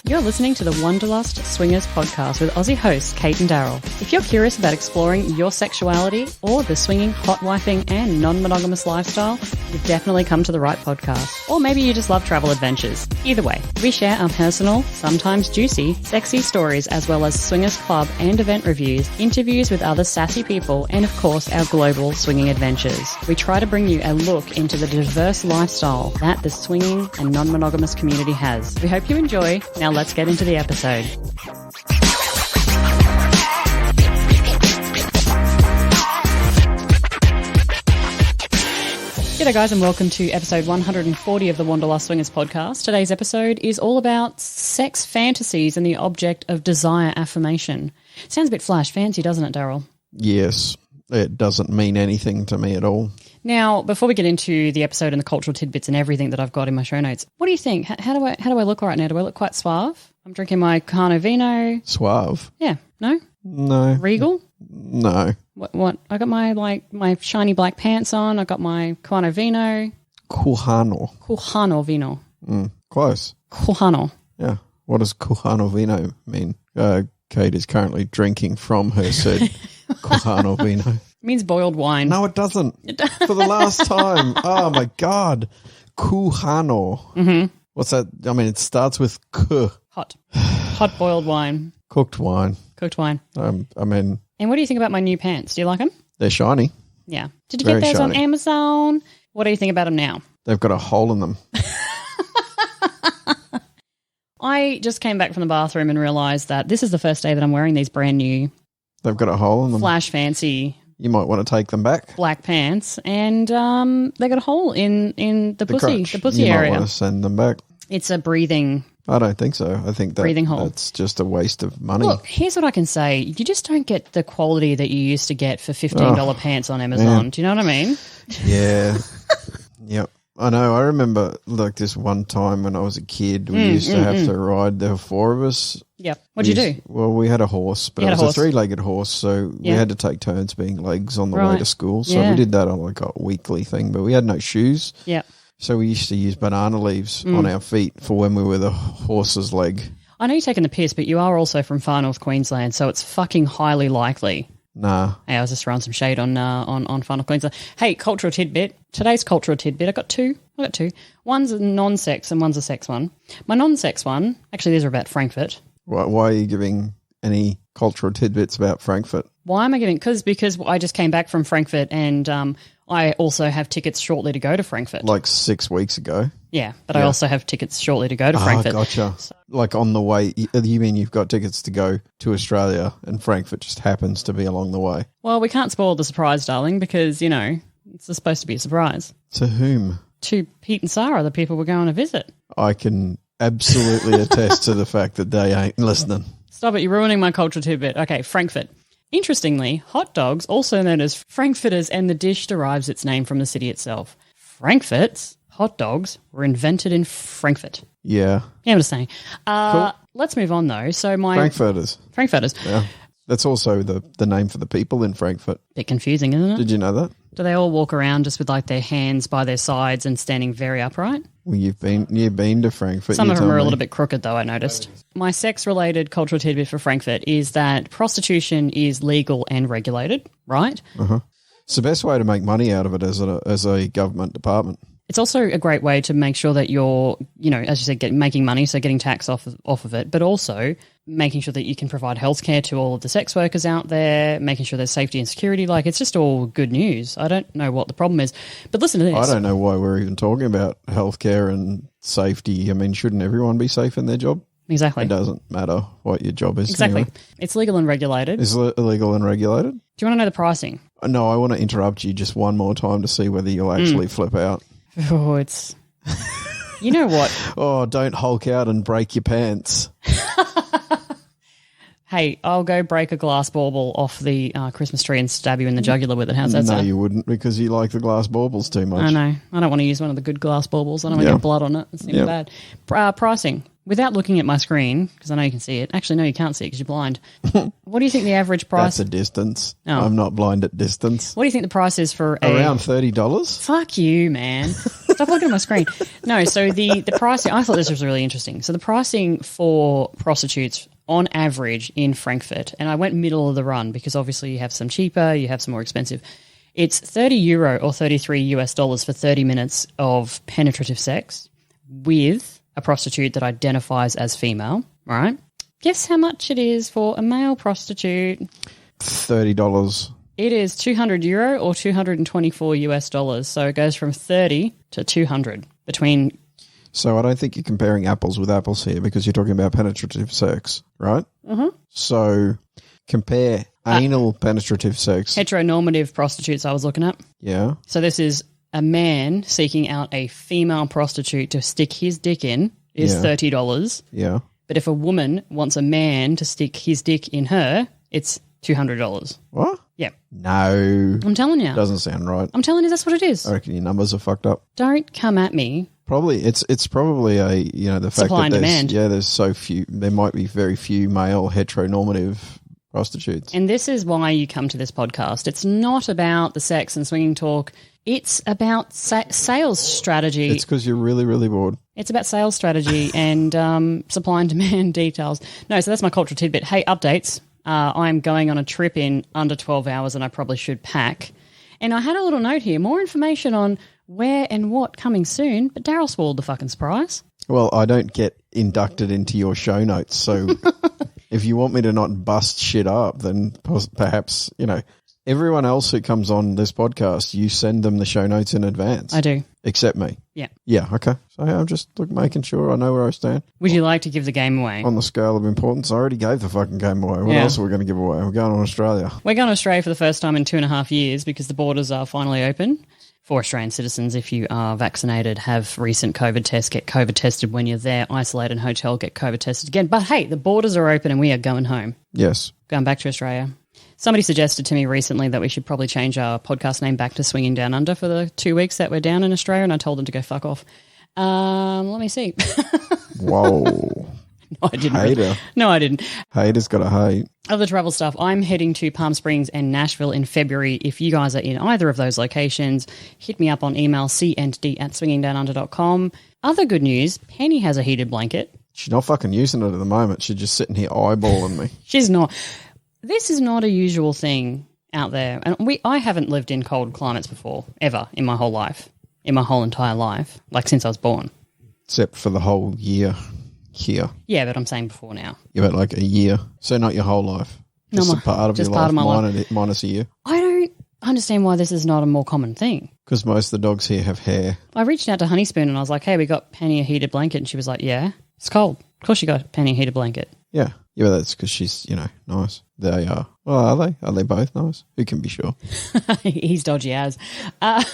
You're listening to the Wanderlust Swingers podcast with Aussie hosts Cate and Darrell. If you're curious about exploring your sexuality or the swinging, hot wifing and non-monogamous lifestyle, you've definitely come to the right podcast. Or maybe you just love travel adventures. Either way, we share our personal, sometimes juicy, sexy stories as well as swingers club and event reviews, interviews with other sassy people, and of course our global swinging adventures. We try to bring you a look into the diverse lifestyle that the swinging and non-monogamous community has. We hope you enjoy. Now let's get into the episode. G'day guys and welcome to episode 140 of the Wanderlust Swingers podcast. Today's episode is all about sex fantasies and the object of desire affirmation. Sounds a bit flash fancy, doesn't it, Darrell? Yes, it doesn't mean anything to me at all. Now, before we get into the episode and the cultural tidbits and everything that I've got in my show notes, what do you think? How do I look right now? Do I look quite suave? I'm drinking my Carno Vino. Suave? Yeah. No? No. Regal? No. What? I got my shiny black pants on. I got my Carno Vino. Cujano Vino. Close. Cujano. Yeah. What does Cujano Vino mean? Cate is currently drinking from her said Cujano Vino. It means boiled wine. No, it doesn't. For the last time. Oh, my God. Cujano. Mm-hmm. What's that? I mean, it starts with K. Hot boiled wine. Cooked wine. Cooked wine. I mean. And what do you think about my new pants? Do you like them? They're shiny. Yeah. Did you get those on Amazon? What do you think about them now? They've got a hole in them. I just came back from the bathroom and realised that this is the first day that I'm wearing these brand new. They've got a hole in them. Flash fancy. You might want to take them back. Black pants, and they got a hole in the pussy, crotch. the pussy you area. You might want to send them back. It's a breathing. I don't think so. I think breathing hole. That's just a waste of money. Look, here's what I can say: you just don't get the quality that you used to get for $15 pants on Amazon. Man. Do you know what I mean? Yeah. Yep. I know. I remember like this one time when I was a kid, we used to have to ride. There were four of us. Yep. What'd you do? Well, we had a horse, but it was a three-legged horse, so we had to take turns being legs on the way to school. So we did that on like a weekly thing, but we had no shoes. Yeah. So we used to use banana leaves on our feet for when we were the horse's leg. I know you're taking the piss, but you are also from far north Queensland, so it's fucking highly likely. Nah. Hey, I was just throwing some shade on far north Queensland. Hey, cultural tidbit. Today's cultural tidbit. I got two. One's a non-sex and one's a sex one. My non-sex one, actually these are about Frankfurt. Why are you giving any cultural tidbits about Frankfurt? Why am I giving? Because I just came back from Frankfurt and I also have tickets shortly to go to Frankfurt. Like 6 weeks ago? Yeah, but I also have tickets shortly to go to Frankfurt. Oh, gotcha. Like on the way, you mean you've got tickets to go to Australia and Frankfurt just happens to be along the way? Well, we can't spoil the surprise, darling, because, you know, it's supposed to be a surprise. To whom? To Pete and Sarah, the people we're going to visit. I can absolutely attest to the fact that they ain't listening. Stop it, you're ruining my cultural tidbit. Okay, Frankfurt. Interestingly, hot dogs, also known as frankfurters, and the dish derives its name from the city itself. Frankfurt's hot dogs were invented in Frankfurt. Yeah. Yeah, I'm just saying. Cool. Let's move on, though. So my Frankfurters. Yeah. That's also the name for the people in Frankfurt. Bit confusing, isn't it? Did you know that? Do they all walk around just with like their hands by their sides and standing very upright? Well, you've been to Frankfurt. Some of them are a little bit crooked, though, I noticed. My sex-related cultural tidbit for Frankfurt is that prostitution is legal and regulated, right? Uh-huh. It's the best way to make money out of it as a government department. It's also a great way to make sure that you're, you know, as you said, making money, so getting tax off of it, but also making sure that you can provide healthcare to all of the sex workers out there, making sure there's safety and security. Like, it's just all good news. I don't know what the problem is. But listen to this. I don't know why we're even talking about healthcare and safety. I mean, shouldn't everyone be safe in their job? Exactly. It doesn't matter what your job is. Exactly. Anyway. It's legal and regulated. It's illegal and regulated? Do you want to know the pricing? No, I want to interrupt you just one more time to see whether you'll actually flip out. Oh, it's... You know what? Oh, don't Hulk out and break your pants. Hey, I'll go break a glass bauble off the Christmas tree and stab you in the jugular with it. How's that sound? No, you wouldn't, because you like the glass baubles too much. I know. I don't want to use one of the good glass baubles. I don't want to get blood on it. It seems bad. Pricing. Without looking at my screen, because I know you can see it. Actually, no, you can't see it because you're blind. What do you think the average price... That's a distance. Oh. I'm not blind at distance. What do you think the price is for Around $30? Fuck you, man. Stop looking at my screen. No, so the pricing, I thought this was really interesting. So the pricing for prostitutes on average in Frankfurt, and I went middle of the run because obviously you have some cheaper, you have some more expensive. It's €30 or $33 for 30 minutes of penetrative sex with a prostitute that identifies as female, right? Guess how much it is for a male prostitute? $30. It is €200 or $224. So it goes from 30 to 200 between. So I don't think you're comparing apples with apples here because you're talking about penetrative sex, right? Mm-hmm. So compare anal penetrative sex. Heteronormative prostitutes I was looking at. Yeah. So this is a man seeking out a female prostitute to stick his dick in is $30. Yeah. But if a woman wants a man to stick his dick in her, it's $200. What? Yeah. No. I'm telling you. Doesn't sound right. I'm telling you that's what it is. I reckon your numbers are fucked up. Don't come at me. Probably. It's probably the fact Supply that and demand. there's so few, there might be very few male heteronormative prostitutes. And this is why you come to this podcast. It's not about the sex and swinging talk. It's about sales strategy. It's because you're really, really bored. It's about sales strategy and supply and demand details. No, so that's my cultural tidbit. Hey, updates. I'm going on a trip in under 12 hours and I probably should pack. And I had a little note here, more information on where and what coming soon, but Darrell spoiled the fucking surprise. Well, I don't get inducted into your show notes, so if you want me to not bust shit up, then perhaps, everyone else who comes on this podcast, you send them the show notes in advance. I do. Except me. Yeah. Yeah, okay. So I'm just making sure I know where I stand. Would you like to give the game away? On the scale of importance, I already gave the fucking game away. What else are we going to give away? We're going to Australia. We're going to Australia for the first time in 2.5 years because the borders are finally open. For Australian citizens, if you are vaccinated, have recent COVID tests, get COVID tested when you're there, isolate in hotel, get COVID tested again. But hey, the borders are open and we are going home. Yes. Going back to Australia. Somebody suggested to me recently that we should probably change our podcast name back to Swinging Down Under for the 2 weeks that we're down in Australia, and I told them to go fuck off. Let me see. Whoa. No, I didn't. Hater. No, I didn't. Hater's got a hate. Other travel stuff. I'm heading to Palm Springs and Nashville in February. If you guys are in either of those locations, hit me up on email cnd@swingingdownunder.com. Other good news, Penny has a heated blanket. She's not fucking using it at the moment. She's just sitting here eyeballing me. She's not. This is not a usual thing out there. And I haven't lived in cold climates before, ever, in my whole life. In my whole entire life. Like since I was born. Except for the whole year. Here. Yeah, but I'm saying before now. Yeah, but like a year. So not your whole life. Just a part of your life, minus a year. I don't understand why this is not a more common thing. Because most of the dogs here have hair. I reached out to Honeyspoon and I was like, hey, we got Penny a heated blanket. And she was like, yeah, it's cold. Of course you got Penny a heated blanket. Yeah. Yeah, but that's because she's, nice. They are. Well, are they? Are they both nice? Who can be sure? He's dodgy as. I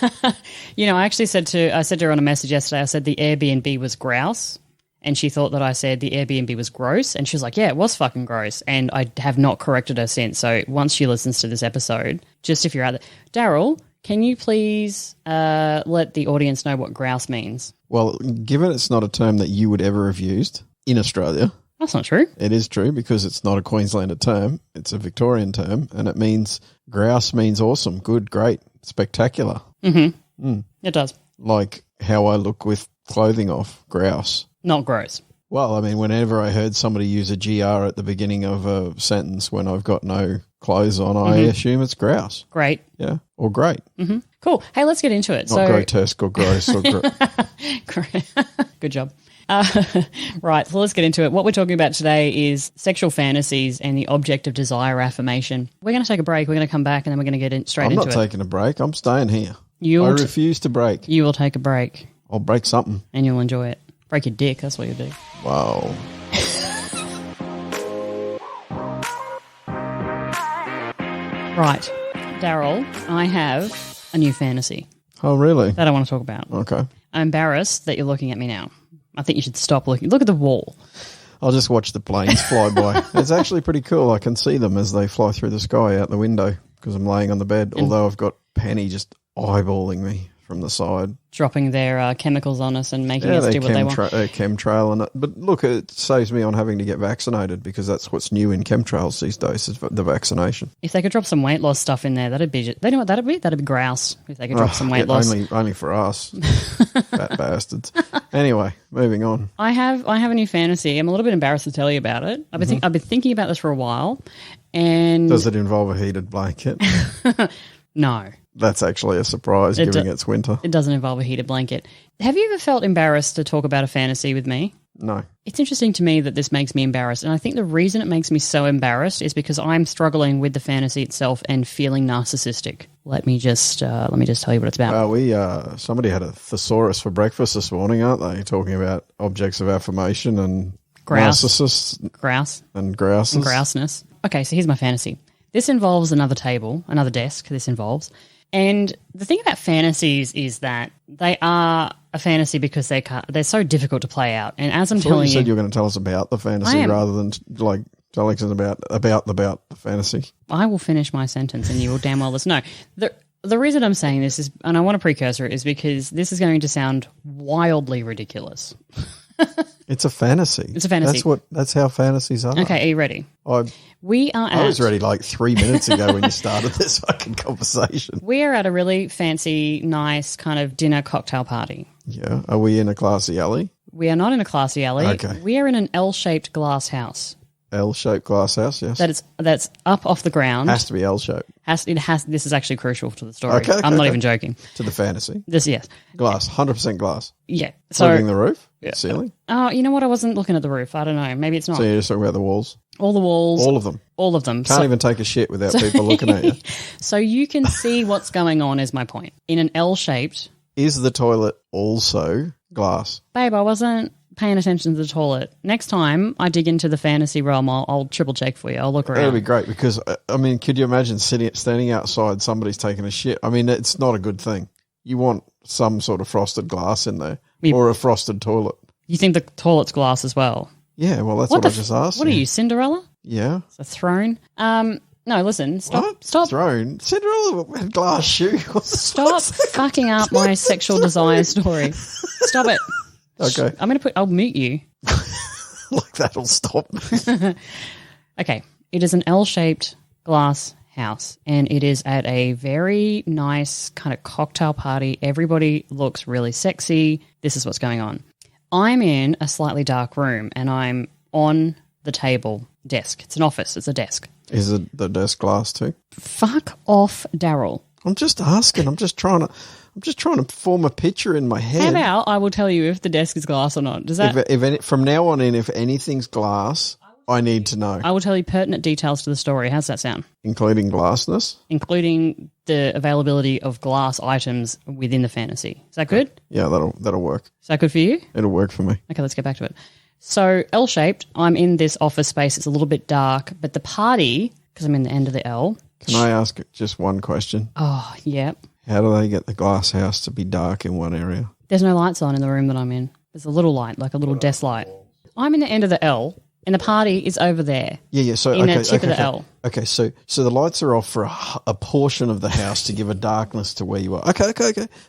actually said to her on a message yesterday, I said the Airbnb was grouse. And she thought that I said the Airbnb was gross. And she was like, yeah, it was fucking gross. And I have not corrected her since. So once she listens to this episode, just if you're out there, Darrell, can you please let the audience know what grouse means? Well, given it's not a term that you would ever have used in Australia. That's not true. It is true because it's not a Queenslander term. It's a Victorian term. And it means grouse means awesome, good, great, spectacular. Mm-hmm. Mm. It does. Like how I look with clothing off, grouse. Not gross. Well, I mean, whenever I heard somebody use a GR at the beginning of a sentence when I've got no clothes on, I assume it's grouse. Great. Yeah, or great. Mm-hmm. Cool. Hey, let's get into it. Not grotesque or gross or Good job. Right, so let's get into it. What we're talking about today is sexual fantasies and the object of desire affirmation. We're going to take a break. We're going to come back and then we're going to get straight into it. I'm not taking a break. I'm staying here. I refuse to break. You will take a break. I'll break something. And you'll enjoy it. Break your dick, that's what you do. Wow. Right. Darrell, I have a new fantasy. Oh, really? That I want to talk about. Okay. I'm embarrassed that you're looking at me now. I think you should stop looking. Look at the wall. I'll just watch the planes fly by. It's actually pretty cool. I can see them as they fly through the sky out the window because I'm laying on the bed, although I've got Penny just eyeballing me from the side. Dropping their chemicals on us and making us do what they want. Chemtrail. But look, it saves me on having to get vaccinated because that's what's new in chemtrails these days is the vaccination. If they could drop some weight loss stuff in there, that'd be... They know what that'd be? That'd be grouse if they could drop some weight loss. Only for us, fat bastards. Anyway, moving on. I have a new fantasy. I'm a little bit embarrassed to tell you about it. I've been thinking about this for a while. And does it involve a heated blanket? No. That's actually a surprise, given it's winter. It doesn't involve a heated blanket. Have you ever felt embarrassed to talk about a fantasy with me? No. It's interesting to me that this makes me embarrassed, and I think the reason it makes me so embarrassed is because I'm struggling with the fantasy itself and feeling narcissistic. Let me just tell you what it's about. Somebody had a thesaurus for breakfast this morning, aren't they? Talking about objects of affirmation and narcissists. Grouse. And grouses. And grouseness. Okay, so here's my fantasy. This involves another table, another desk. And the thing about fantasies is that they are a fantasy because they're so difficult to play out. And as I'm telling you, said you were going to tell us about the fantasy rather than like telling us about the fantasy. I will finish my sentence, and you will damn well listen. No, the reason I'm saying this is, and I want to precursor it, is because this is going to sound wildly ridiculous. It's a fantasy. It's a fantasy. That's how fantasies are. Okay, are you ready? I was ready like 3 minutes ago when you started this fucking conversation. We are at a really fancy, nice kind of dinner cocktail party. Yeah. Are we in a classy alley? We are not in a classy alley. Okay. We are in an L-shaped glass house. L-shaped glass house, yes. That's up off the ground. Has to be L-shaped. This is actually crucial to the story. Okay, I'm not even joking. To the fantasy. Yes. Glass, 100% glass. Yeah. Including the roof? Yeah. Ceiling? Oh, you know what? I wasn't looking at the roof. I don't know. Maybe it's not. So you're just talking about the walls? All the walls. All of them? All of them. Can't even take a shit without people looking at you. So you can see what's going on is my point. In an L-shaped... Is the toilet also glass? Babe, I wasn't paying attention to the toilet. Next time I dig into the fantasy realm, I'll triple check for you. I'll look around. That'd be great because, I mean, could you imagine standing outside, somebody's taking a shit? I mean, it's not a good thing. You want some sort of frosted glass in there or a frosted toilet. You think the toilet's glass as well? Yeah, well, that's what I just asked. What are you, Cinderella? Yeah. It's a throne. No, listen. Stop. What? Stop. Throne? Cinderella had glass shoes. Stop fucking up my sexual desire story. Stop it. Okay. I'll mute you. Like that'll stop. Okay. It is an L-shaped glass house, and it is at a very nice kind of cocktail party. Everybody looks really sexy. This is what's going on. I'm in a slightly dark room, and I'm on the table desk. It's an office. It's a desk. Is it the desk glass too? Fuck off, Darrell. I'm just asking. I'm just trying to form a picture in my head. How about I will tell you if the desk is glass or not? Does that? From now on in, if anything's glass, I need to know. I will tell you pertinent details to the story. How's that sound? Including glassness? Including the availability of glass items within the fantasy. Is that good? Yeah, that'll work. Is that good for you? It'll work for me. Okay, let's get back to it. So L-shaped, I'm in this office space. It's a little bit dark, but the party, because I'm in the end of the L. Can I ask just one question? Oh, yeah. How do they get the glass house to be dark in one area? There's no lights on in the room that I'm in. There's a little light, like a little desk light. I'm in the end of the L, and the party is over there. Yeah. So in the tip of the L. Okay, so the lights are off for a portion of the house to give a darkness to where you are. Okay.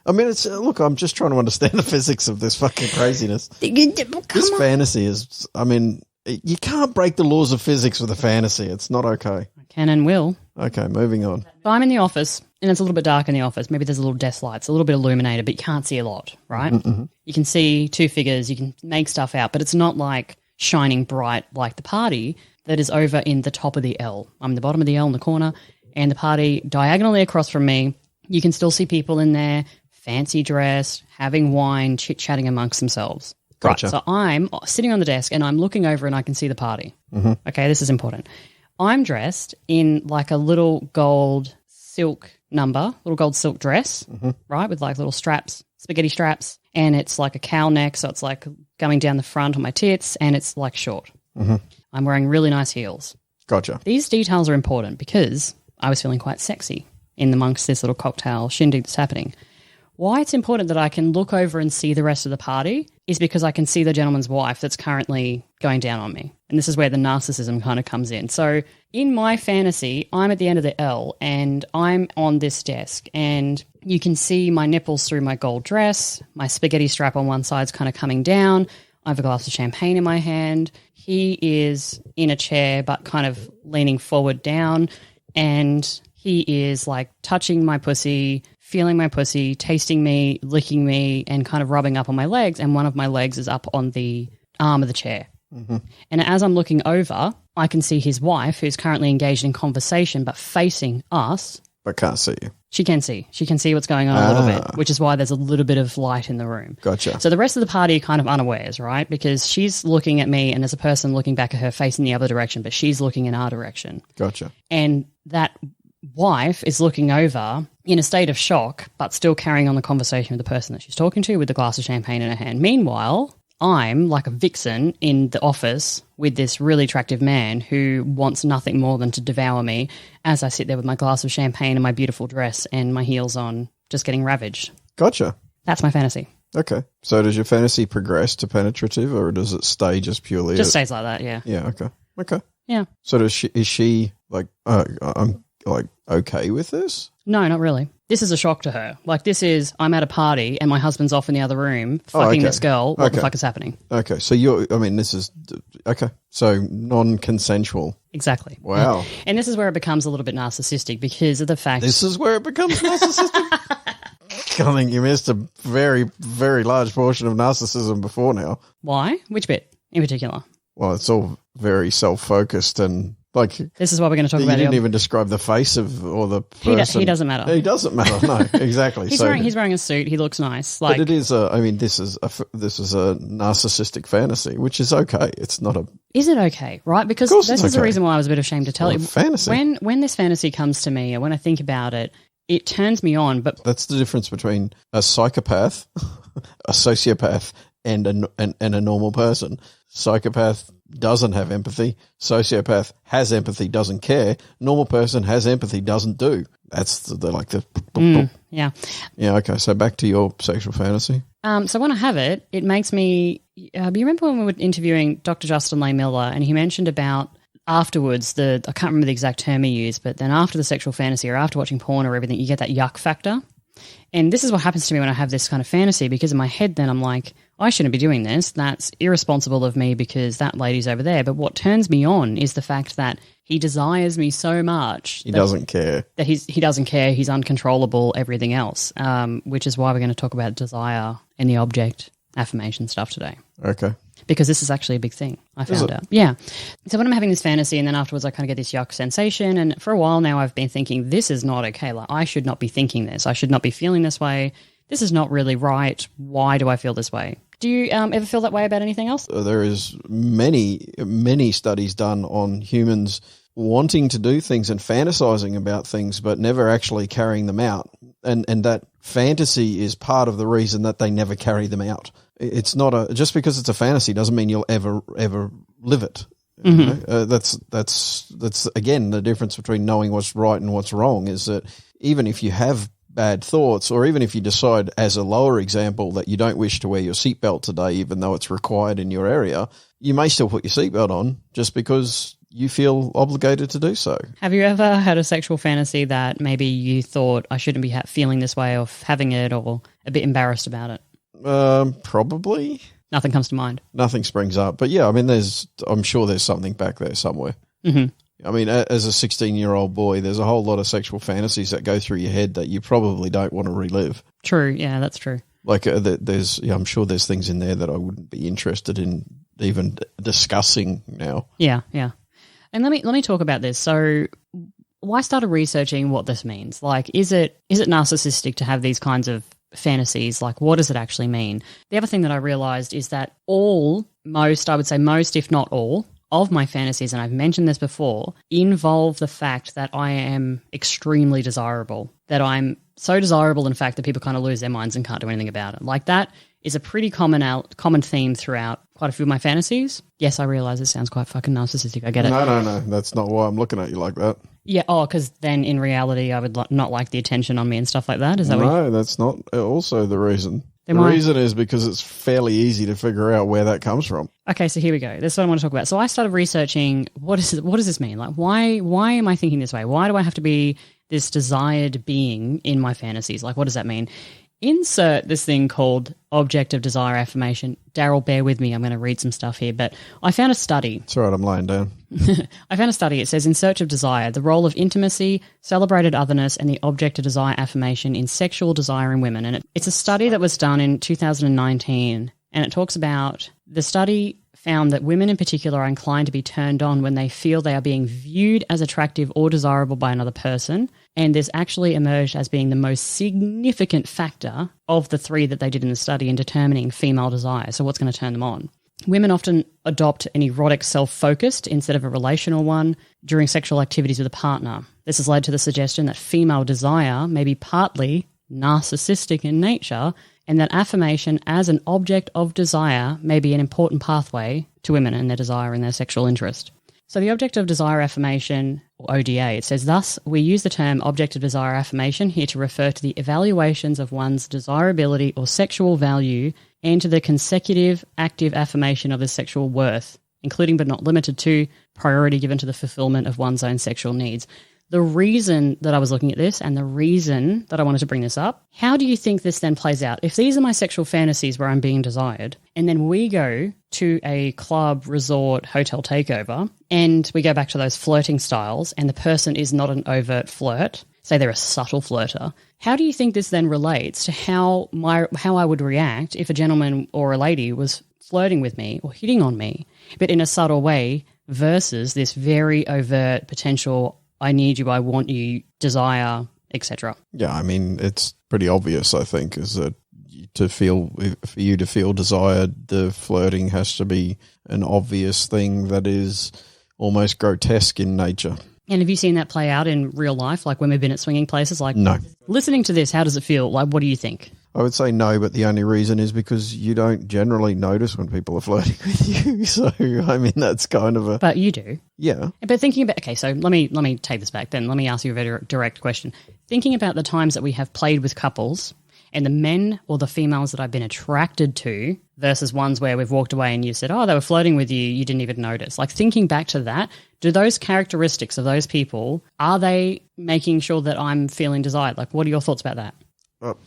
I mean, look, I'm just trying to understand the physics of this fucking craziness. This fantasy is, I mean, you can't break the laws of physics with a fantasy. It's not okay. I can and will. Okay, moving on. So I'm in the office, and it's a little bit dark in the office. Maybe there's a little desk light. It's a little bit illuminated, but you can't see a lot, right? Mm-hmm. You can see two figures. You can make stuff out, but it's not like shining bright like the party that is over in the top of the L. I'm in the bottom of the L in the corner, and the party diagonally across from me. You can still see people in there, fancy dressed, having wine, chit-chatting amongst themselves. Gotcha. Right, so I'm sitting on the desk, and I'm looking over, and I can see the party. Mm-hmm. Okay, this is important. I'm dressed in like a little gold silk dress, mm-hmm. right, with like little straps, spaghetti straps, and it's like a cowl neck, so it's like going down the front on my tits, and it's like short. Mm-hmm. I'm wearing really nice heels. Gotcha. These details are important because I was feeling quite sexy in amongst this little cocktail shindig that's happening. Why it's important that I can look over and see the rest of the party is because I can see the gentleman's wife that's currently going down on me. And this is where the narcissism kind of comes in. So in my fantasy, I'm at the end of the L and I'm on this desk and you can see my nipples through my gold dress, my spaghetti strap on one side's kind of coming down. I have a glass of champagne in my hand. He is in a chair but kind of leaning forward down, and he is like touching my pussy, feeling my pussy, tasting me, licking me, and kind of rubbing up on my legs, and one of my legs is up on the arm of the chair. Mm-hmm. And as I'm looking over, I can see his wife, who's currently engaged in conversation but facing us. But can't see you. She can see. She can see what's going on a little bit, which is why there's a little bit of light in the room. Gotcha. So the rest of the party are kind of unawares, right? Because she's looking at me and there's a person looking back at her facing the other direction, but she's looking in our direction. Gotcha. And that wife is looking over in a state of shock, but still carrying on the conversation with the person that she's talking to with the glass of champagne in her hand. Meanwhile, I'm like a vixen in the office with this really attractive man who wants nothing more than to devour me as I sit there with my glass of champagne and my beautiful dress and my heels on, just getting ravaged. Gotcha. That's my fantasy. Okay. So does your fantasy progress to penetrative, or does it stay just purely? Just stays like that, yeah. Yeah, okay. Okay. Yeah. So is she like, I'm like okay with this? No, not really. This is a shock to her. Like, this is, I'm at a party and my husband's off in the other room fucking this girl. What the fuck is happening? Okay. So this is, okay. So non-consensual. Exactly. Wow. Yeah. And this is where it becomes a little bit narcissistic because of the fact. This is where it becomes narcissistic? I think you missed a very, very large portion of narcissism before now. Why? Which bit in particular? Well, it's all very self-focused and like, this is what we're going to talk about. You didn't even describe the face of or the person. He doesn't matter. He doesn't matter. No, exactly. He's wearing a suit. He looks nice. But it is. This is a narcissistic fantasy, which is okay. It's not a. Is it okay? Right? Because this is the reason why I was a bit ashamed to tell you. Fantasy. When this fantasy comes to me, and when I think about it, it turns me on. But that's the difference between a psychopath, a sociopath, and a normal person. Psychopath doesn't have empathy. Sociopath has empathy, doesn't care. Normal person has empathy, doesn't do. That's yeah. Yeah, okay. So back to your sexual fantasy. So when I have it, it makes me you remember when we were interviewing Dr. Justin Lehmiller and he mentioned about afterwards, I can't remember the exact term he used, but then after the sexual fantasy or after watching porn or everything, you get that yuck factor. And this is what happens to me when I have this kind of fantasy, because in my head then I'm like, I shouldn't be doing this. That's irresponsible of me because that lady's over there. But what turns me on is the fact that he desires me so much. He doesn't care. That he doesn't care. He's uncontrollable, everything else, which is why we're going to talk about desire and the object affirmation stuff today. Okay. Because this is actually a big thing, I found out. Yeah. So when I'm having this fantasy and then afterwards I kind of get this yuck sensation, and for a while now I've been thinking this is not okay. Like, I should not be thinking this. I should not be feeling this way. This is not really right. Why do I feel this way? Do you ever feel that way about anything else? There is many studies done on humans wanting to do things and fantasizing about things but never actually carrying them out. And that fantasy is part of the reason that they never carry them out. It's not just because it's a fantasy doesn't mean you'll ever live it. Mm-hmm. You know? That's again the difference between knowing what's right and what's wrong is that even if you have bad thoughts, or even if you decide as a lower example that you don't wish to wear your seatbelt today, even though it's required in your area, you may still put your seatbelt on just because you feel obligated to do so. Have you ever had a sexual fantasy that maybe you thought I shouldn't be feeling this way or having it, or a bit embarrassed about it? Probably. Nothing comes to mind. Nothing springs up. But yeah, I mean, I'm sure there's something back there somewhere. Mm-hmm. I mean, as a 16-year-old boy, there's a whole lot of sexual fantasies that go through your head that you probably don't want to relive. True. Yeah, that's true. Like I'm sure there's things in there that I wouldn't be interested in even discussing now. Yeah, yeah. And let me talk about this. So I started researching what this means. Like, is it narcissistic to have these kinds of fantasies? Like, what does it actually mean? The other thing that I realized is that most, if not all, of my fantasies, and I've mentioned this before, involve the fact that I am extremely desirable, that I'm so desirable, in fact, that people kind of lose their minds and can't do anything about it. Like, that is a pretty common theme throughout quite a few of my fantasies. Yes, I realize it sounds quite fucking narcissistic. I get it. No. That's not why I'm looking at you like that. Yeah. Oh, because then in reality, I would not like the attention on me and stuff like that. Is that what No, that's not also the reason. Then the why- reason is because it's fairly easy to figure out where that comes from. Okay, so here we go. This is what I want to talk about. So I started researching what does this mean? Like, why am I thinking this way? Why do I have to be this desired being in my fantasies? Like, what does that mean? Insert this thing called Object of Desire Affirmation. Darrell, bear with me. I'm going to read some stuff here. But I found a study. It's all right, I'm laying down. I found a study. It says, in search of desire, the role of intimacy, celebrated otherness, and the object of desire affirmation in sexual desire in women. And it's a study that was done in 2019. And it talks about the study found that women in particular are inclined to be turned on when they feel they are being viewed as attractive or desirable by another person. And this actually emerged as being the most significant factor of the three that they did in the study in determining female desire. So what's going to turn them on? Women often adopt an erotic self-focused instead of a relational one during sexual activities with a partner. This has led to the suggestion that female desire may be partly narcissistic in nature, and that affirmation as an object of desire may be an important pathway to women and their desire and their sexual interest. So the Object of Desire Affirmation, or ODA, it says, thus, we use the term Object of Desire Affirmation here to refer to the evaluations of one's desirability or sexual value and to the consecutive active affirmation of the sexual worth, including but not limited to priority given to the fulfillment of one's own sexual needs. The reason that I was looking at this and the reason that I wanted to bring this up, how do you think this then plays out? If these are my sexual fantasies where I'm being desired, and then we go to a club, resort, hotel takeover, and we go back to those flirting styles, and the person is not an overt flirt, say they're a subtle flirter, how do you think this then relates to how I would react if a gentleman or a lady was flirting with me or hitting on me, but in a subtle way versus this very overt potential I need you, I want you, desire, etc. Yeah, I mean, it's pretty obvious, I think, is that for you to feel desired, the flirting has to be an obvious thing that is almost grotesque in nature. And have you seen that play out in real life, like when we've been at swinging places? Like, no. Listening to this, how does it feel? Like, what do you think? I would say no, but the only reason is because you don't generally notice when people are flirting with you. So, I mean, that's kind of a... But you do. Yeah. But thinking about... Okay, so let me take this back then. Let me ask you a very direct question. Thinking about the times that we have played with couples and the men or the females that I've been attracted to versus ones where we've walked away and you said, oh, they were flirting with you, you didn't even notice. Like, thinking back to that, do those characteristics of those people, are they making sure that I'm feeling desired? Like, what are your thoughts about that?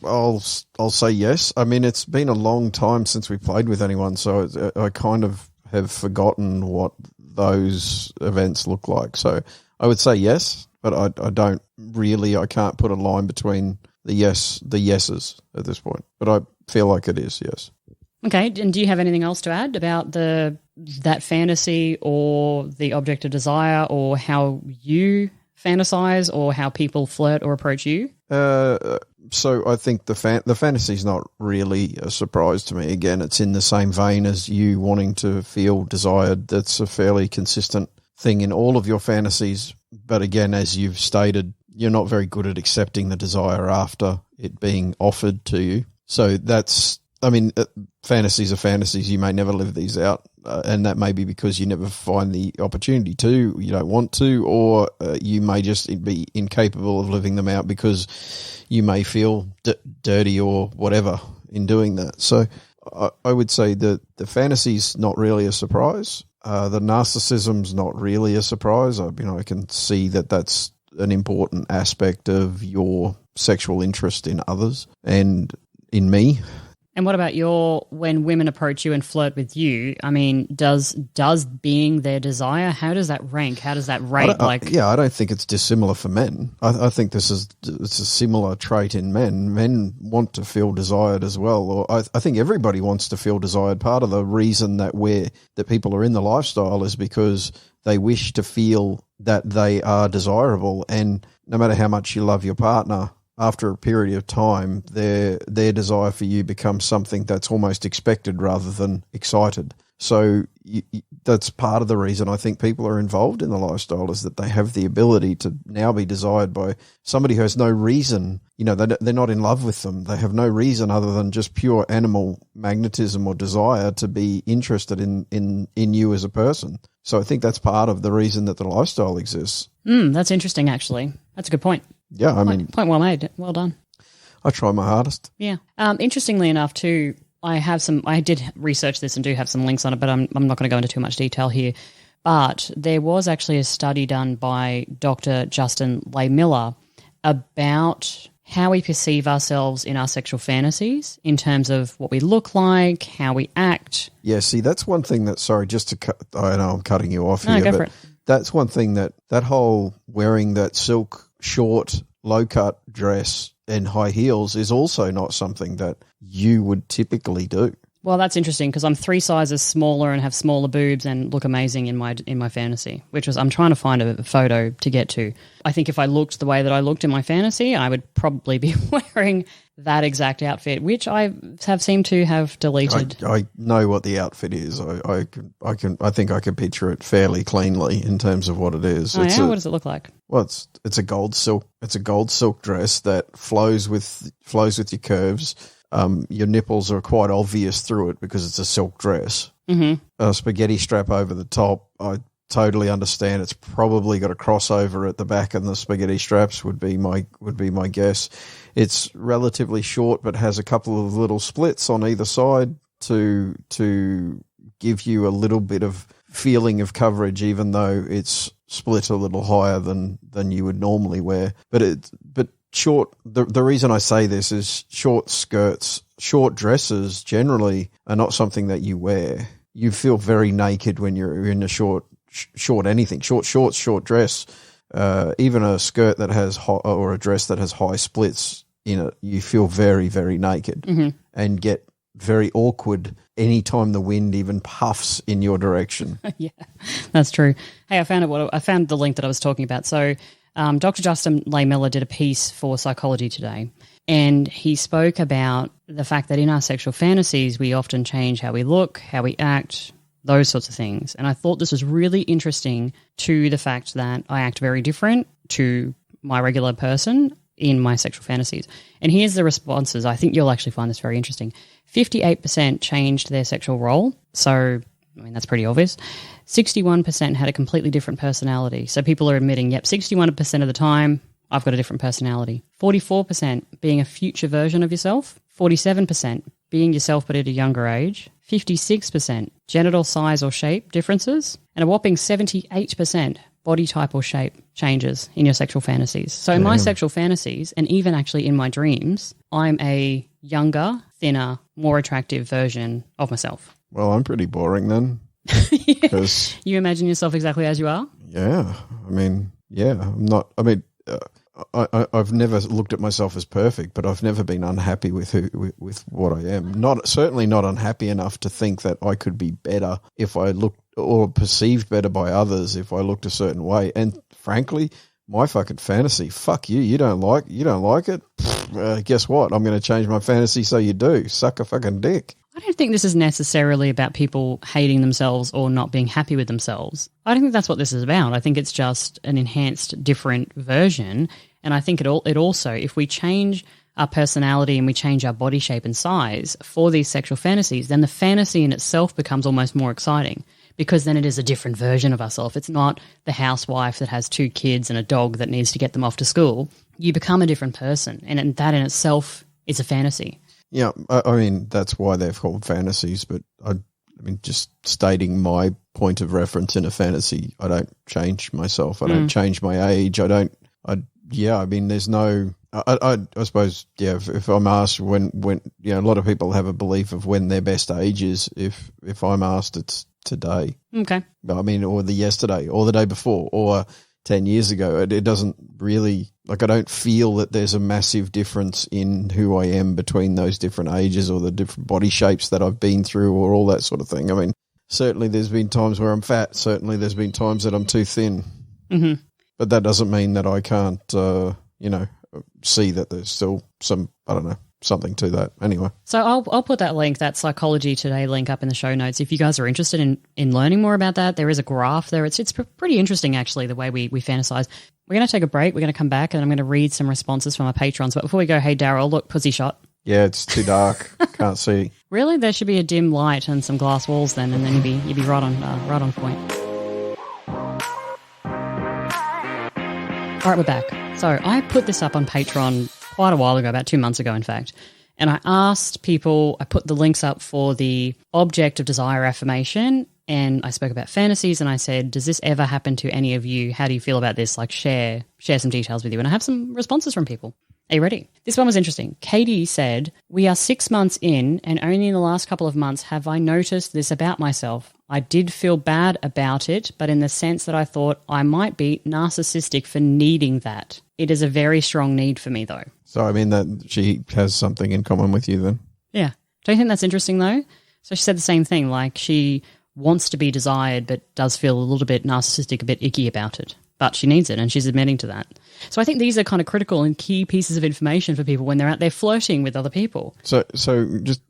I'll say yes. I mean, it's been a long time since we played with anyone, so I kind of have forgotten what those events look like. So I would say yes, but I don't really, I can't put a line between the yeses at this point. But I feel like it is, yes. Okay, and do you have anything else to add about that fantasy or the object of desire or how you fantasize or how people flirt or approach you? So I think the fantasy is not really a surprise to me. Again, it's in the same vein as you wanting to feel desired. That's a fairly consistent thing in all of your fantasies. But again, as you've stated, you're not very good at accepting the desire after it being offered to you. So that's, I mean, fantasies are fantasies. You may never live these out. And that may be because you never find the opportunity to, you don't want to, or you may just be incapable of living them out because you may feel dirty or whatever in doing that. So I would say that the fantasy's not really a surprise. The narcissism's not really a surprise. I can see that that's an important aspect of your sexual interest in others and in me. And what about when women approach you and flirt with you? I mean, does being their desire, how does that rank? How does that rate? I don't think it's dissimilar for men. I think it's a similar trait in men. Men want to feel desired as well. Or I think everybody wants to feel desired. Part of the reason that people are in the lifestyle is because they wish to feel that they are desirable. And no matter how much you love your partner, after a period of time, their desire for you becomes something that's almost expected rather than excited. So that's part of the reason I think people are involved in the lifestyle, is that they have the ability to now be desired by somebody who has no reason. You know, they're not in love with them. They have no reason other than just pure animal magnetism or desire to be interested in you as a person. So I think that's part of the reason that the lifestyle exists. That's interesting, actually. That's a good point. Yeah, Point well made. Well done. I try my hardest. Yeah. Interestingly enough, too, I did research this and do have some links on it, but I'm not going to go into too much detail here. But there was actually a study done by Dr. Justin Lehmiller about how we perceive ourselves in our sexual fantasies in terms of what we look like, how we act. Yeah, see, that's one thing that, sorry, just to cut, I know I'm cutting you off here, go for but it. that's one thing that whole wearing that silk, short, low-cut dress and high heels is also not something that you would typically do. Well, that's interesting because I'm 3 sizes smaller and have smaller boobs and look amazing in my fantasy, I'm trying to find a photo to get to. I think if I looked the way that I looked in my fantasy, I would probably be wearing that exact outfit, which I have seemed to have deleted. I know what the outfit is. I think I can picture it fairly cleanly in terms of what it is. Oh, yeah? What does it look like? Well, it's a gold silk. It's a gold silk dress that flows with your curves. Your nipples are quite obvious through it because it's a silk dress. Mm-hmm. A spaghetti strap over the top. I totally understand. It's probably got a crossover at the back, and the spaghetti straps would be my guess. It's relatively short, but has a couple of little splits on either side to give you a little bit of feeling of coverage, even though it's split a little higher than you would normally wear. But short. The reason I say this is short skirts, short dresses generally are not something that you wear. You feel very naked when you're in a short anything, short shorts, short dress, even a skirt that has or a dress that has high splits in it. You feel very, very naked and get very awkward anytime the wind even puffs in your direction. Yeah, that's true. Hey, I found the link that I was talking about. So Dr. Justin Lehmiller did a piece for Psychology Today, and he spoke about the fact that in our sexual fantasies, we often change how we look, how we act, those sorts of things. And I thought this was really interesting to the fact that I act very different to my regular person in my sexual fantasies. And here's the responses. I think you'll actually find this very interesting. 58% changed their sexual role. So, I mean, that's pretty obvious. 61% had a completely different personality. So people are admitting, yep, 61% of the time, I've got a different personality. 44% being a future version of yourself. 47% being yourself but at a younger age. 56% genital size or shape differences. And a whopping 78% body type or shape changes in your sexual fantasies. So in my sexual fantasies, and even actually in my dreams, I'm a younger, thinner, more attractive version of myself. Well, I'm pretty boring then. You imagine yourself exactly as you are? Yeah. I mean, yeah, I'm not, I mean, I've never looked at myself as perfect, but I've never been unhappy with what I am. Certainly not unhappy enough to think that I could be better if I looked, or perceived better by others if I looked a certain way. And frankly, my fucking fantasy, fuck you. You don't like it? Guess what? I'm going to change my fantasy so you do. Suck a fucking dick. I don't think this is necessarily about people hating themselves or not being happy with themselves. I don't think that's what this is about. I think it's just an enhanced, different version. And I think it also, if we change our personality and we change our body shape and size for these sexual fantasies, then the fantasy in itself becomes almost more exciting, because then it is a different version of ourselves. It's not the housewife that has 2 kids and a dog that needs to get them off to school. You become a different person, and that in itself is a fantasy. Yeah, I mean, that's why they're called fantasies, but I mean, just stating my point of reference in a fantasy, I don't change myself. I don't change my age. I mean, there's no, I suppose, yeah, if I'm asked when, you know, a lot of people have a belief of when their best age is. If I'm asked, it's today. Okay. I mean, or the yesterday, or the day before, or 10 years ago. It doesn't really, like, I don't feel that there's a massive difference in who I am between those different ages or the different body shapes that I've been through or all that sort of thing. I mean, certainly there's been times where I'm fat. Certainly there's been times that I'm too thin. Mm-hmm. But that doesn't mean that I can't, see that there's still some, I don't know, something to that. Anyway. So I'll put that link, that Psychology Today link up in the show notes. If you guys are interested in learning more about that, there is a graph there. It's pretty interesting, actually, the way we fantasize. We're going to take a break. We're going to come back, and I'm going to read some responses from our patrons. But before we go, hey, Darrell, look, pussy shot. Yeah, it's too dark. Can't see. Really? There should be a dim light and some glass walls then, and then you'd be right on point. All right, we're back. So I put this up on Patreon quite a while ago, about 2 months ago, in fact. And I asked people, I put the links up for the Object of Desire Affirmation, and I spoke about fantasies, and I said, does this ever happen to any of you? How do you feel about this? Like, share some details with you. And I have some responses from people. Are you ready? This one was interesting. Cate said, we are 6 months in, and only in the last couple of months have I noticed this about myself. I did feel bad about it, but in the sense that I thought I might be narcissistic for needing that. It is a very strong need for me, though. So, I mean, that she has something in common with you then? Yeah. Don't you think that's interesting, though? So she said the same thing, like she wants to be desired but does feel a little bit narcissistic, a bit icky about it. But she needs it, and she's admitting to that. So I think these are kind of critical and key pieces of information for people when they're out there flirting with other people. So just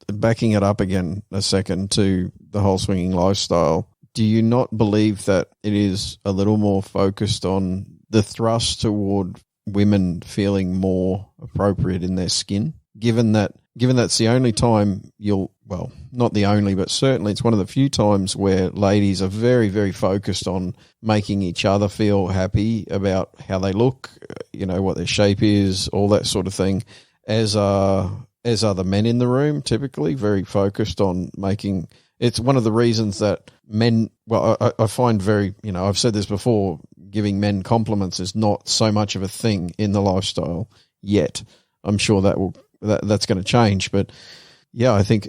backing it up again a second to the whole swinging lifestyle, do you not believe that it is a little more focused on the thrust toward women feeling more appropriate in their skin? Given that's the only time not the only, but certainly it's one of the few times where ladies are very, very focused on making each other feel happy about how they look, what their shape is, all that sort of thing, as are the men in the room, typically very focused on making. It's one of the reasons that men, I find very, I've said this before, giving men compliments is not so much of a thing in the lifestyle yet. I'm sure that's going to change, but yeah, I think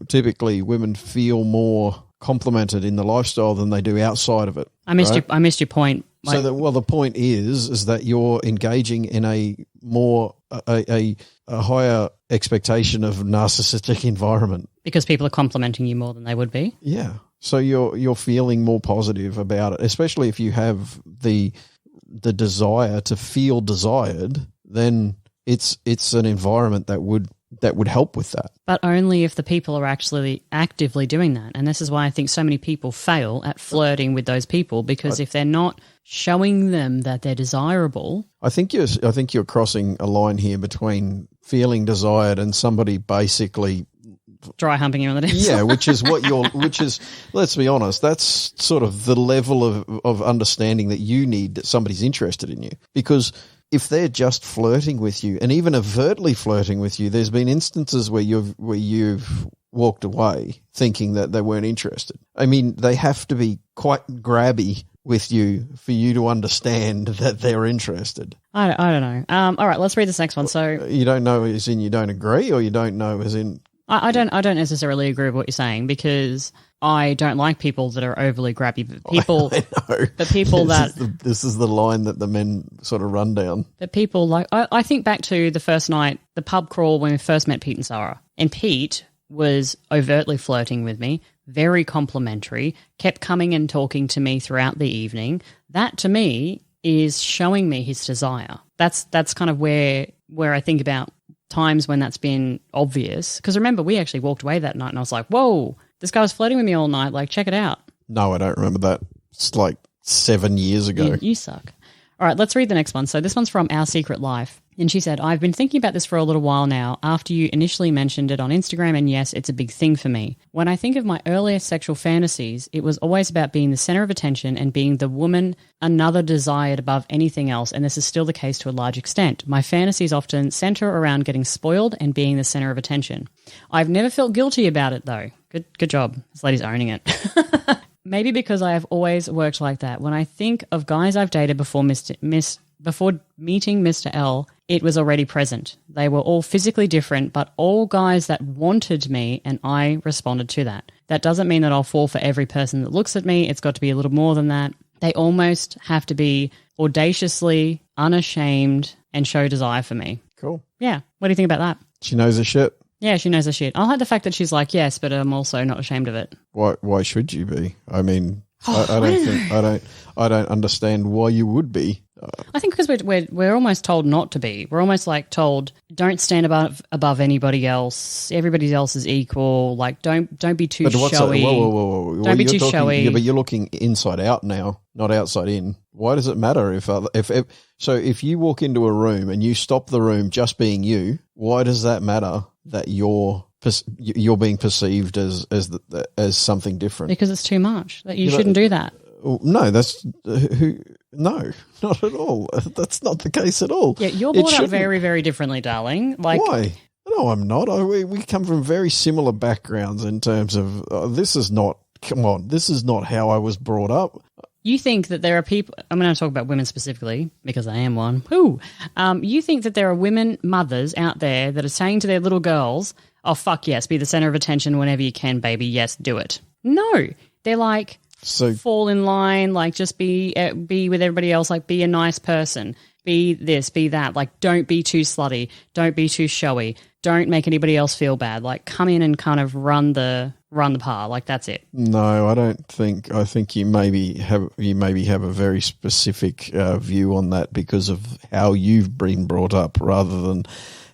typically women feel more complimented in the lifestyle than they do outside of it. I missed your point. So the point is that you're engaging in a more a higher expectation of narcissistic environment because people are complimenting you more than they would be. Yeah, so you're feeling more positive about it, especially if you have the desire to feel desired. Then it's an environment that would help with that. But only if the people are actually actively doing that. And this is why I think so many people fail at flirting with those people, because if they're not showing them that they're desirable. I think you're crossing a line here between feeling desired and somebody basically dry humping you on the dance. Yeah, which is let's be honest, that's sort of the level of understanding that you need that somebody's interested in you. Because if they're just flirting with you and even overtly flirting with you, there's been instances where you've walked away thinking that they weren't interested. I mean, they have to be quite grabby with you for you to understand that they're interested. I don't know. All right, let's read this next one. So you don't know as in you don't agree, or you don't know as in I don't necessarily agree with what you're saying, because I don't like people that are overly grabby. But people, I know. But people this is the line that the men sort of run down. But people like I think back to the first night, the pub crawl when we first met Pete and Sarah, and Pete was overtly flirting with me, very complimentary, kept coming and talking to me throughout the evening. That to me is showing me his desire. That's kind of where I think about times when that's been obvious. Because remember, we actually walked away that night and I was like, whoa, this guy was flirting with me all night. Like, check it out. No, I don't remember that. It's like 7 years ago. You suck. All right, let's read the next one. So this one's from Our Secret Life. And she said, I've been thinking about this for a little while now after you initially mentioned it on Instagram, and yes, it's a big thing for me. When I think of my earliest sexual fantasies, it was always about being the center of attention and being the woman another desired above anything else, and this is still the case to a large extent. My fantasies often center around getting spoiled and being the center of attention. I've never felt guilty about it, though. Good job. This lady's owning it. Maybe because I have always worked like that. When I think of guys I've dated before before meeting Mr. L, it was already present. They were all physically different, but all guys that wanted me, and I responded to that. That doesn't mean that I'll fall for every person that looks at me. It's got to be a little more than that. They almost have to be audaciously unashamed and show desire for me. Cool. Yeah. What do you think about that? She knows her shit. Yeah, she knows her shit. I like the fact that she's like, yes, but I'm also not ashamed of it. Why should you be? I mean, I don't understand why you would be. I think because we're almost told not to be. We're almost like told don't stand above anybody else. Everybody else is equal. Like don't be too showy. Whoa. Don't be too showy. Yeah, but you're looking inside out now, not outside in. Why does it matter if you walk into a room and you stop the room just being you? Why does that matter that you're being perceived as something different? Because it's too much. That you shouldn't do that. No, no, not at all. That's not the case at all. Yeah, you're brought up very, very differently, darling. Like, why? No, I'm not. We come from very similar backgrounds in terms of this is not how I was brought up. You think that there are people – I'm going to talk about women specifically because I am one. Who? You think that there are women mothers out there that are saying to their little girls, oh, fuck yes, be the center of attention whenever you can, baby. Yes, do it. No. They're like – so fall in line, like just be with everybody else, like be a nice person, be this, be that, like don't be too slutty, don't be too showy, don't make anybody else feel bad, like come in and kind of run the par, like that's it. No, I don't think. I think you maybe have a very specific view on that because of how you've been brought up rather than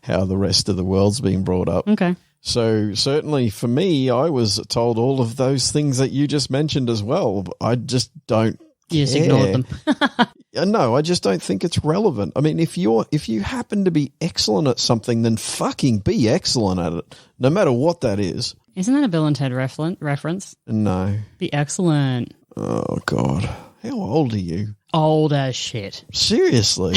how the rest of the world's been brought up. Okay. So certainly for me, I was told all of those things that you just mentioned as well. I just don't You just ignored them. No, I just don't think it's relevant. I mean, if you happen to be excellent at something, then fucking be excellent at it, no matter what that is. Isn't that a Bill and Ted reference? No. Be excellent. Oh, God. How old are you? Old as shit. Seriously?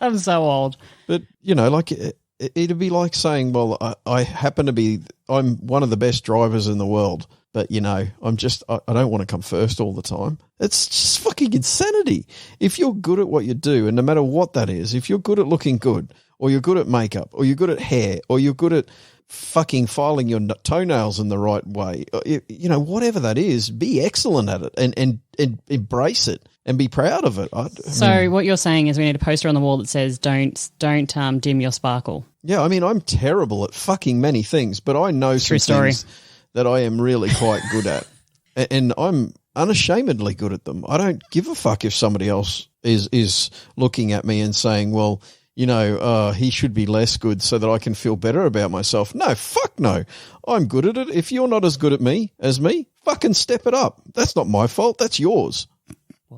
I'm so old. But, like... It'd be like saying, well, I'm one of the best drivers in the world, but, I don't want to come first all the time. It's just fucking insanity. If you're good at what you do, and no matter what that is, if you're good at looking good, or you're good at makeup, or you're good at hair, or you're good at fucking filing your toenails in the right way, whatever that is, be excellent at it and embrace it. And be proud of it. So what you're saying is we need a poster on the wall that says don't dim your sparkle. Yeah, I mean, I'm terrible at fucking many things, but I know some things that I am really quite good at. And I'm unashamedly good at them. I don't give a fuck if somebody else is looking at me and saying, well, he should be less good so that I can feel better about myself. No, fuck no. I'm good at it. If you're not as good at me as me, fucking step it up. That's not my fault. That's yours.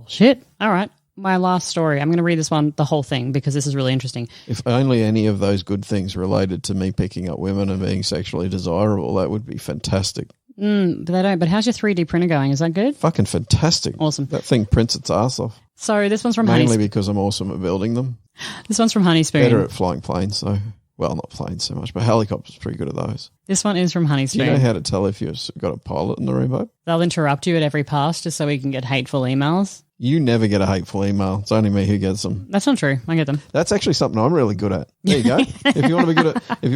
Shit. All right. My last story. I'm going to read this one, the whole thing, because this is really interesting. If only any of those good things related to me picking up women and being sexually desirable, that would be fantastic. But they don't. But how's your 3D printer going? Is that good? Fucking fantastic. Awesome. That thing prints its ass off. So this one's from Mainly because I'm awesome at building them. This one's from Honey Spoon. Better at flying planes, though. Well, not planes so much, but helicopters pretty good at those. This one is from Honey Spoon. Do you know how to tell if you've got a pilot in the room, babe? They'll interrupt you at every pass just so we can get hateful emails. You never get a hateful email. It's only me who gets them. That's not true. I get them. That's actually something I'm really good at. There you go. If you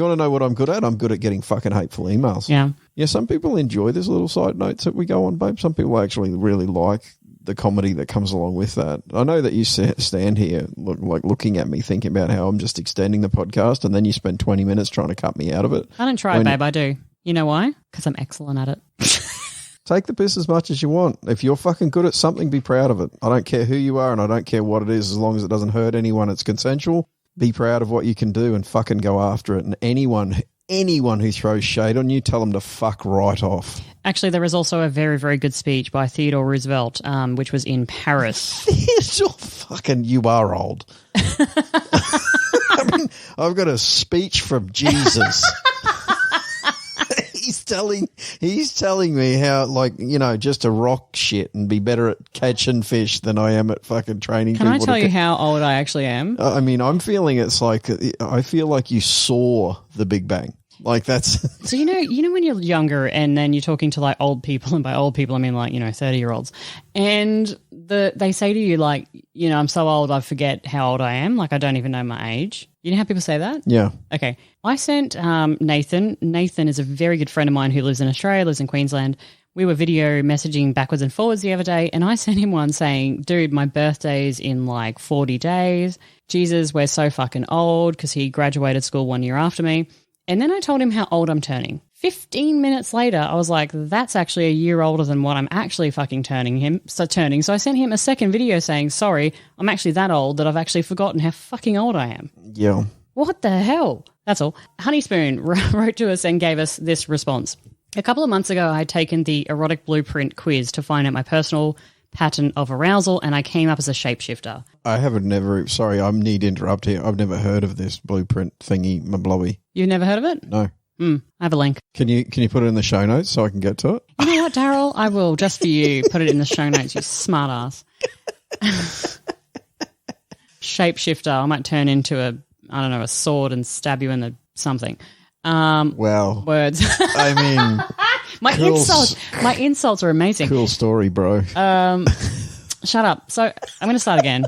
want to know what I'm good at, I'm good at getting fucking hateful emails. Yeah. Yeah, some people enjoy these little side notes that we go on, babe. Some people actually really like the comedy that comes along with that. I know that you stand here looking at me thinking about how I'm just extending the podcast and then you spend 20 minutes trying to cut me out of it. I don't try, babe. I do. You know why? Because I'm excellent at it. Take the piss as much as you want. If you're fucking good at something, be proud of it. I don't care who you are and I don't care what it is as long as it doesn't hurt anyone. It's consensual. Be proud of what you can do and fucking go after it. And anyone who throws shade on you, tell them to fuck right off. Actually, there was also a very, very good speech by Theodore Roosevelt, which was in Paris. Theodore, fucking, you are old. I mean, I've got a speech from Jesus. He's telling me how, just to rock shit and be better at catching fish than I am at fucking training people. Can I tell you how old I actually am? I mean, I'm feeling I feel like you saw the Big Bang. Like that's so you know when you're younger and then you're talking to like old people, and by old people I mean 30-year-olds, and they say to you I'm so old I forget how old I am, like I don't even know my age. You know how people say that? Yeah. Okay. I sent Nathan. Nathan is a very good friend of mine who lives in Australia, lives in Queensland. We were video messaging backwards and forwards the other day, and I sent him one saying, dude, my birthday's in 40 days. Jesus, we're so fucking old, because he graduated school 1 year after me. And then I told him how old I'm turning. 15 minutes later, I was like, that's actually a year older than what I'm actually fucking turning. So I sent him a second video saying, sorry, I'm actually that old that I've actually forgotten how fucking old I am. Yeah. What the hell? That's all. Honeyspoon wrote to us and gave us this response. A couple of months ago, I had taken the Erotic Blueprint quiz to find out my personal pattern of arousal, and I came up as a shapeshifter. Sorry, I need to interrupt here. I've never heard of this blueprint thingy, mablowy. You've never heard of it? No. I have a link. Can you put it in the show notes so I can get to it? You know what, Darrell? I will, just for you, put it in the show notes, you smart ass. Shapeshifter. I might turn into a sword and stab you in the something. Well, words. I mean, my insults are amazing. Cool story, bro. Shut up. So I'm going to start again.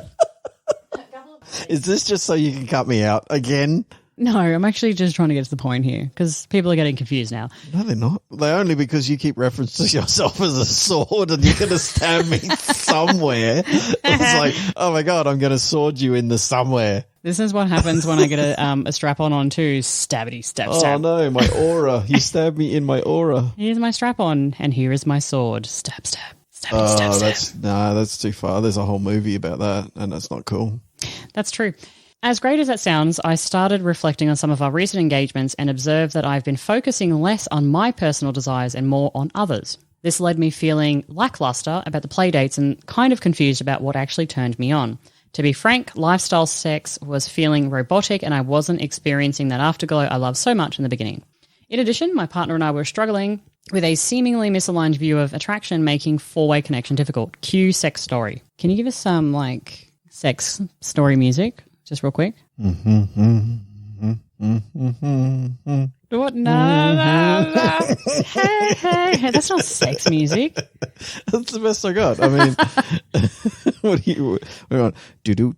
Is this just so you can cut me out again? No, I'm actually just trying to get to the point here because people are getting confused now. No, they're not. They're only because you keep referencing yourself as a sword and you're going to stab me somewhere. It's like, oh my God, I'm going to sword you in the somewhere. This is what happens when I get a strap-on too. Stabbity, stab. Oh no, my aura. You stabbed me in my aura. Here's my strap-on and here is my sword. Stab, stab. Stabbity, stab. That's too far. There's a whole movie about that and that's not cool. That's true. As great as that sounds, I started reflecting on some of our recent engagements and observed that I've been focusing less on my personal desires and more on others. This led me feeling lackluster about the playdates and kind of confused about what actually turned me on. To be frank, lifestyle sex was feeling robotic and I wasn't experiencing that afterglow I loved so much in the beginning. In addition, my partner and I were struggling with a seemingly misaligned view of attraction, making four-way connection difficult. Cue sex story. Can you give us some, sex story music? Just real quick. What? No. Hey. That's not sex music. That's the best I got. I mean, what do you want? Do,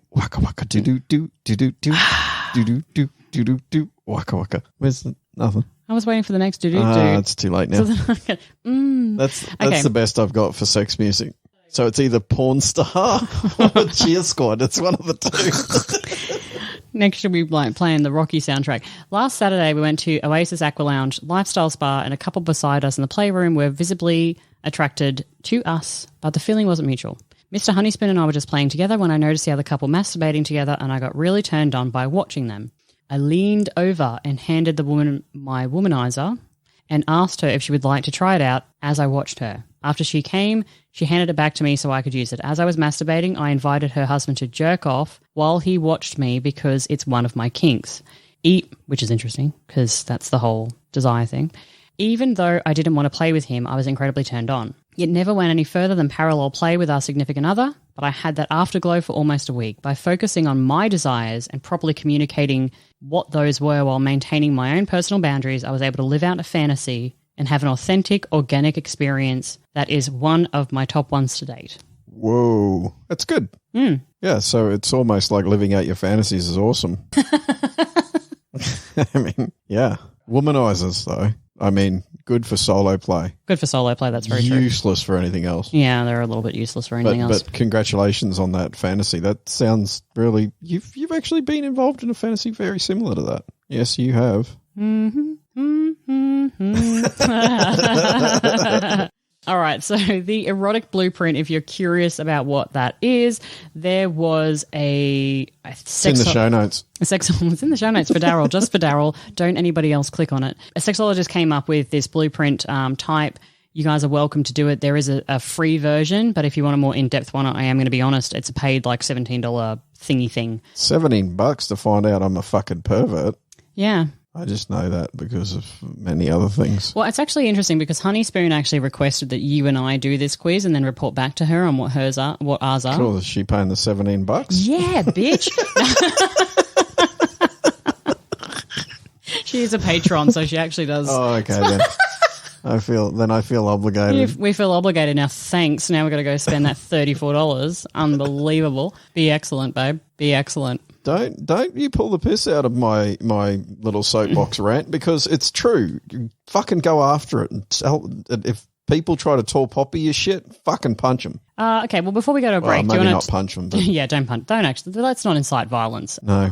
waka waka, do, waka waka. Where's nothing? I was waiting for the next do. It's too late now. That's the best I've got for sex music. So it's either Porn Star or Cheer Squad. It's one of the two. Next you'll be playing the Rocky soundtrack. Last Saturday we went to Oasis Aqua Lounge, lifestyle spa, and a couple beside us in the playroom were visibly attracted to us, but the feeling wasn't mutual. Mr. Honeyspoon and I were just playing together when I noticed the other couple masturbating together and I got really turned on by watching them. I leaned over and handed the woman my womanizer and asked her if she would like to try it out as I watched her. After she came, she handed it back to me so I could use it. As I was masturbating, I invited her husband to jerk off while he watched me because it's one of my kinks. Which is interesting because that's the whole desire thing. Even though I didn't want to play with him, I was incredibly turned on. It never went any further than parallel play with our significant other, but I had that afterglow for almost a week. By focusing on my desires and properly communicating what those were while maintaining my own personal boundaries, I was able to live out a fantasy and have an authentic, organic experience that is one of my top ones to date. Whoa, that's good. Yeah, so it's almost like living out your fantasies is awesome. I mean, yeah. Womanizers, though. I mean, good for solo play. Good for solo play, that's very true. Useless for anything else. Yeah, they're a little bit useless for anything else. But congratulations on that fantasy. That sounds really... You've actually been involved in a fantasy very similar to that. Yes, you have. All right, so the Erotic Blueprint, if you're curious about what that is, there was it's in the show notes. It's in the show notes for Darrell, just for Darrell. Don't anybody else click on it. A sexologist came up with this blueprint type. You guys are welcome to do it. There is a free version, but if you want a more in-depth one, I am going to be honest, it's a paid $17 thingy thing. $17 to find out I'm a fucking pervert. Yeah. I just know that because of many other things. Well, it's actually interesting because Honeyspoon actually requested that you and I do this quiz and then report back to her on what ours are. Cool. Is she paying the $17? Yeah, bitch. She's a patron, so she actually does. Oh, okay then. I feel obligated. We feel obligated now. Thanks. Now we've got to go spend that $34. Unbelievable. Be excellent, babe. Be excellent. Don't you pull the piss out of my little soapbox rant because it's true. You fucking go after it and if people try to tall poppy your shit, fucking punch them. Okay, well, before we go to a break, maybe not punch them. But yeah, don't punch. Don't actually. Let's not incite violence. No,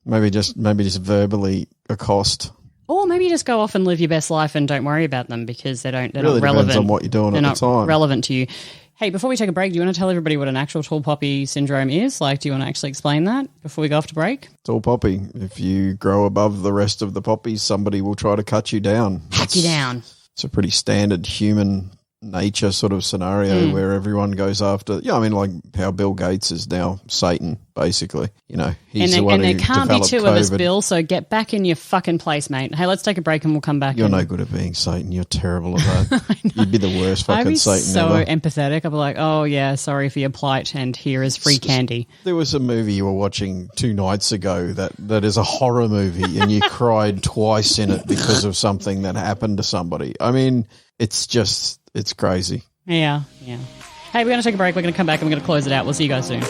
maybe just verbally accost. Or maybe you just go off and live your best life and don't worry about them because they're Really not relevant. depends on what you're doing They're at not the time. relevant to you. Hey, before we take a break, do you want to tell everybody what an actual tall poppy syndrome is? Like, do you want to actually explain that before we go off to break? Tall poppy. If you grow above the rest of the poppies, somebody will try to cut you down. Cut you down. It's a pretty standard human nature sort of scenario where everyone goes after, like how Bill Gates is now Satan, basically. He's the one and who there can't be developed two of us, COVID. Bill, so get back in your fucking place, mate. Hey, let's take a break and we'll come back. You're no good at being Satan. You're terrible at that. You'd be the worst fucking I'd be Satan so ever. empathetic. I'd be like, oh, yeah, sorry for your plight, and here is free candy. There was a movie you were watching 2 nights ago that is a horror movie and you cried twice in it because of something that happened to somebody. I mean, it's crazy. Yeah. Hey, we're going to take a break. We're going to come back and we're going to close it out. We'll see you guys soon.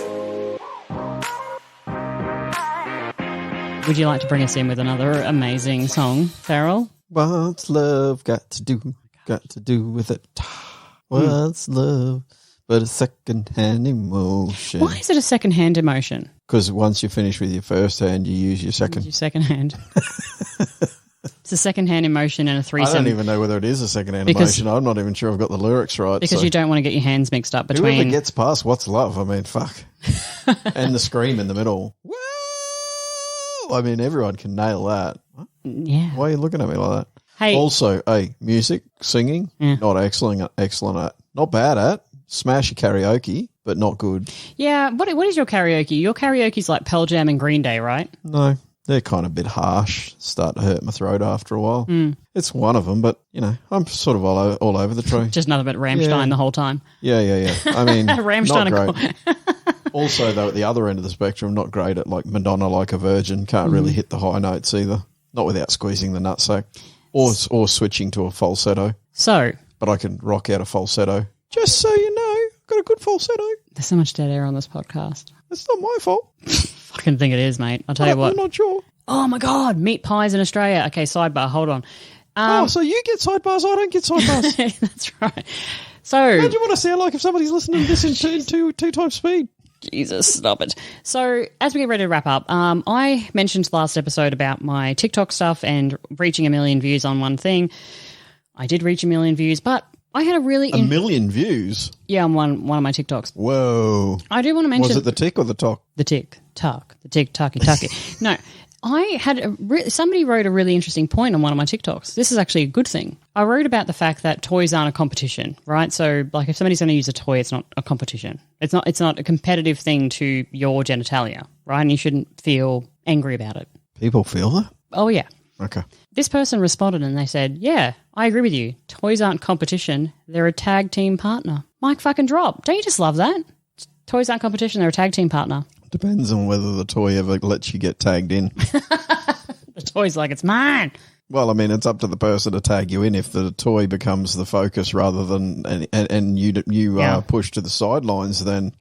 Would you like to bring us in with another amazing song, Darrell? What's love got to do with it? What's love but a second-hand emotion? Why is it a second-hand emotion? Because once you finish with your first hand, you use your second. Your second hand. It's a second-hand emotion and a I threesome. don't even know whether it is a second-hand emotion. I'm not even sure I've got the lyrics right. Because you don't want to get your hands mixed up between... Whoever gets past what's love, I mean, fuck. And the scream in the middle. Woo! I mean, everyone can nail that. What? Yeah. Why are you looking at me like that? Hey. Also, music, singing, not excellent at. Not bad at. Smash your karaoke, but not good. Yeah, what is your karaoke? Your karaoke's like Pearl Jam and Green Day, right? No, they're kind of a bit harsh. Start to hurt my throat after a while. It's one of them, but, I'm sort of all over the tree. Just nothing but Rammstein the whole time. Yeah. I mean, Rammstein not great. Also, though, at the other end of the spectrum, not great at, like, Madonna Like a Virgin. Can't really hit the high notes either. Not without squeezing the nutsack. Or switching to a falsetto. So... But I can rock out a falsetto. Just so you know, I've got a good falsetto. There's so much dead air on this podcast. It's not my fault. Fucking think it is, mate. I'll tell you what. I'm not sure. Oh, my God. Meat pies in Australia. Okay, sidebar. Hold on. So you get sidebars, I don't get sidebars. That's right. So... How do you want to sound like if somebody's listening to this in two times speed? Jesus, stop it. So as we get ready to wrap up, I mentioned last episode about my TikTok stuff and reaching 1 million views on one thing. I did reach 1 million views, but I had a really... 1 million views? Yeah, on one of my TikToks. Whoa. I do want to mention... Was it the tick or the talk? The tick-tock. The tick-tocky-tocky. No, I had... somebody wrote a really interesting point on one of my TikToks. This is actually a good thing. I wrote about the fact that toys aren't a competition, right? So, like, if somebody's going to use a toy, it's not a competition. It's not a competitive thing to your genitalia, right? And you shouldn't feel angry about it. People feel that? Oh, yeah. Okay. This person responded and they said, yeah, I agree with you. Toys aren't competition. They're a tag team partner. Mic fucking drop. Don't you just love that? Toys aren't competition. They're a tag team partner. Depends on whether the toy ever lets you get tagged in. The toy's like, it's mine. Well, I mean, it's up to the person to tag you in. If the toy becomes the focus rather than and you are pushed to the sidelines, then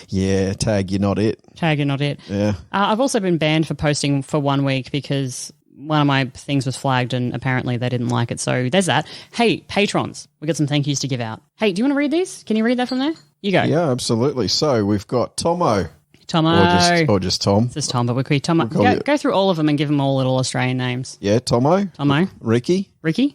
yeah, tag you're not it. Tag you're not it. Yeah. I've also been banned for posting for 1 week because one of my things was flagged and apparently they didn't like it. So there's that. Hey, patrons, we got some thank yous to give out. Hey, do you want to read these? Can you read that from there? You go. Yeah, absolutely. So we've got Tomo. Or just Tom. It's just Tom, but we'll call you Tomo. Go through all of them and give them all little Australian names. Yeah, Tomo. Ricky.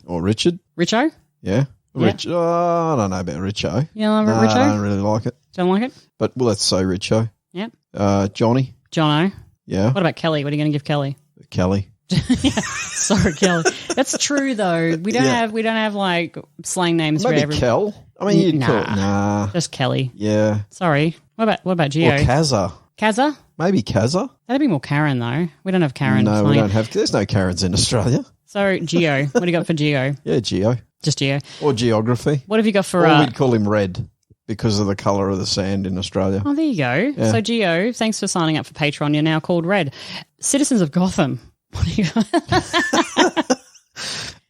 Or Richard. Richo. Yeah. Rich. Oh, I don't know about Richo. You don't like Richo? I don't really like it. Don't like it? But let's say Richo. Yep. Johnny. Jono. Yeah. What about Kelly? What are you going to give Kelly? Kelly. Sorry, Kelly. That's true though. We don't have like slang names Maybe for everyone. Kel. I mean, you'd call it. Nah. Just Kelly. Yeah. Sorry. What about Gio? Or Kazza. Kazza? Maybe Kazza. That'd be more Karen though. We don't have Karen. No, we don't have. There's no Karens in Australia. So Gio. What do you got for Gio? Yeah, Geo. Just Gio. Or geography. What have you got for? Or we'd call him Red because of the colour of the sand in Australia. Oh, there you go. Yeah. So Gio, thanks for signing up for Patreon. You're now called Red. Citizens of Gotham. What do you got?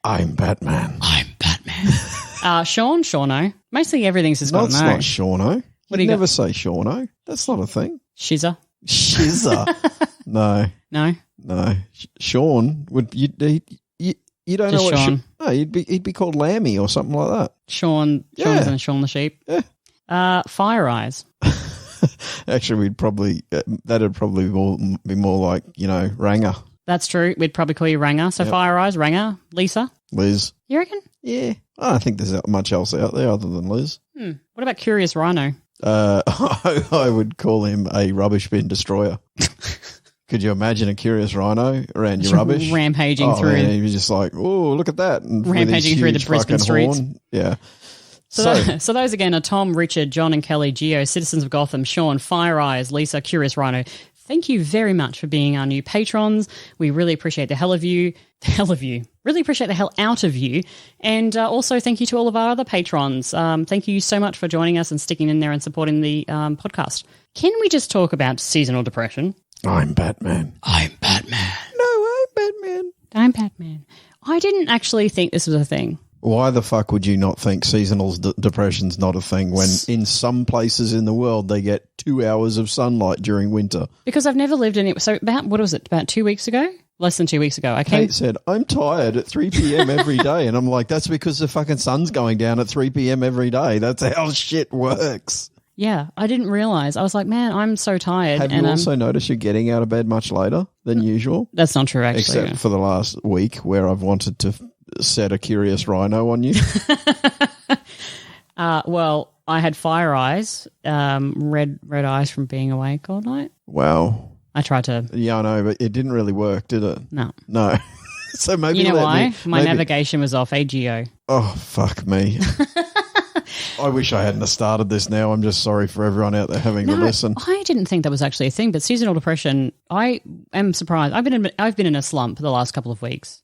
I'm Batman. Shauno. Mostly everything's just got It's not Shauno. What do you never say Shauno. That's not a thing. Shizza. No. Sean would you don't just know what Sean. No, he'd be called Lammy or something like that. Sean isn't Sean the sheep. Yeah. Fire Eyes. Actually, that'd probably be more like, Ranger. That's true. We'd probably call you Ranger. So Fire Eyes, Ranger, Lisa. Liz. You reckon? Yeah. I don't think there's that much else out there other than Liz. What about Curious Rhino? I would call him a rubbish bin destroyer. Could you imagine a Curious Rhino around your rubbish? Rampaging through. Man, he was just like, oh, look at that. And rampaging through the Brisbane streets. Horn. Yeah. So those again are Tom, Richard, John and Kelly, Geo, Citizens of Gotham, Sean, Fire Eyes, Lisa, Curious Rhino. Thank you very much for being our new patrons. We really appreciate the hell of you. Really appreciate the hell out of you. And also thank you to all of our other patrons. Thank you so much for joining us and sticking in there and supporting the podcast. Can we just talk about seasonal depression? I'm Batman. I'm Batman. No, I'm Batman. I'm Batman. I didn't actually think this was a thing. Why the fuck would you not think seasonal depression's not a thing when in some places in the world they get 2 hours of sunlight during winter? Because I've never lived in it. So about 2 weeks ago? Less than 2 weeks ago. Kate said, I'm tired at 3 p.m. every day. And I'm like, that's because the fucking sun's going down at 3 p.m. every day. That's how shit works. Yeah, I didn't realize. I was like, man, I'm so tired. Have you also noticed you're getting out of bed much later than usual? That's not true, actually. Except for the last week where I've wanted to set a Curious Rhino on you. Well, I had fire eyes, red eyes from being awake all night. Wow. I tried to. Yeah, I know, but it didn't really work, did it? No. So maybe you know why? My navigation was off AGO. Oh, fuck me. I wish I hadn't have started this now. I'm just sorry for everyone out there having to listen. I didn't think that was actually a thing, but seasonal depression, I am surprised. I've been in a slump the last couple of weeks.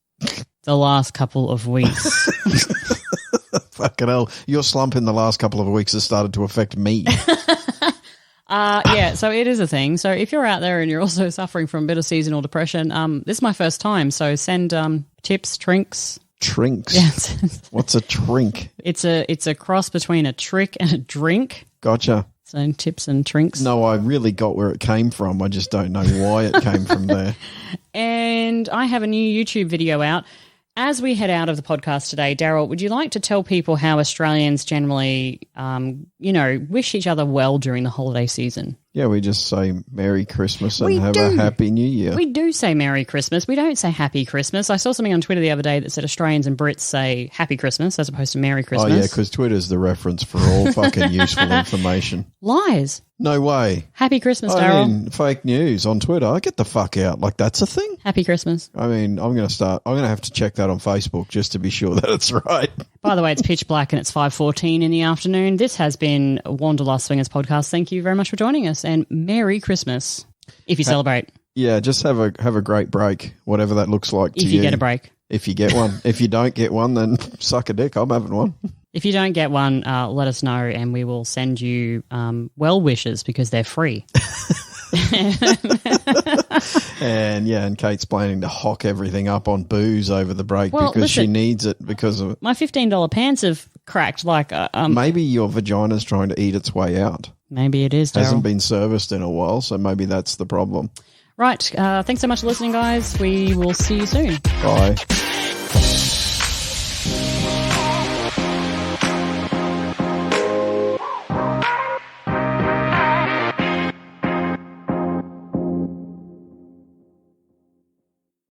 Fucking hell. Your slump in the last couple of weeks has started to affect me. Yeah, so it is a thing. So if you're out there and you're also suffering from a bit of seasonal depression, this is my first time. So send tips, trinks. Trinks? Yes. What's a trink? It's a cross between a trick and a drink. Gotcha. So tips and trinks. No, I really got where it came from. I just don't know why it came from there. And I have a new YouTube video out. As we head out of the podcast today, Darrell, would you like to tell people how Australians generally, wish each other well during the holiday season? Yeah, we just say Merry Christmas and have a Happy New Year. We do say Merry Christmas. We don't say Happy Christmas. I saw something on Twitter the other day that said Australians and Brits say Happy Christmas as opposed to Merry Christmas. Oh, yeah, because Twitter's the reference for all fucking useful information. Lies. No way. Happy Christmas, Darrell. I mean, fake news on Twitter. Get the fuck out. Like, that's a thing? Happy Christmas. I mean, I'm going to have to check that on Facebook just to be sure that it's right. By the way, it's pitch black and it's 5:14 in the afternoon. This has been Wanderlust Swingers Podcast. Thank you very much for joining us, and Merry Christmas if you celebrate. Yeah, just have a great break, whatever that looks like to you. If you get a break. If you get one. If you don't get one, then suck a dick. I'm having one. If you don't get one, let us know and we will send you well wishes because they're free. And Kate's planning to hock everything up on booze over the break because she needs it because of it. My $15 pants have cracked. Maybe your vagina's trying to eat its way out. Maybe it is, Darrell. Hasn't been serviced in a while, so maybe that's the problem. Right. Thanks so much for listening, guys. We will see you soon. Bye.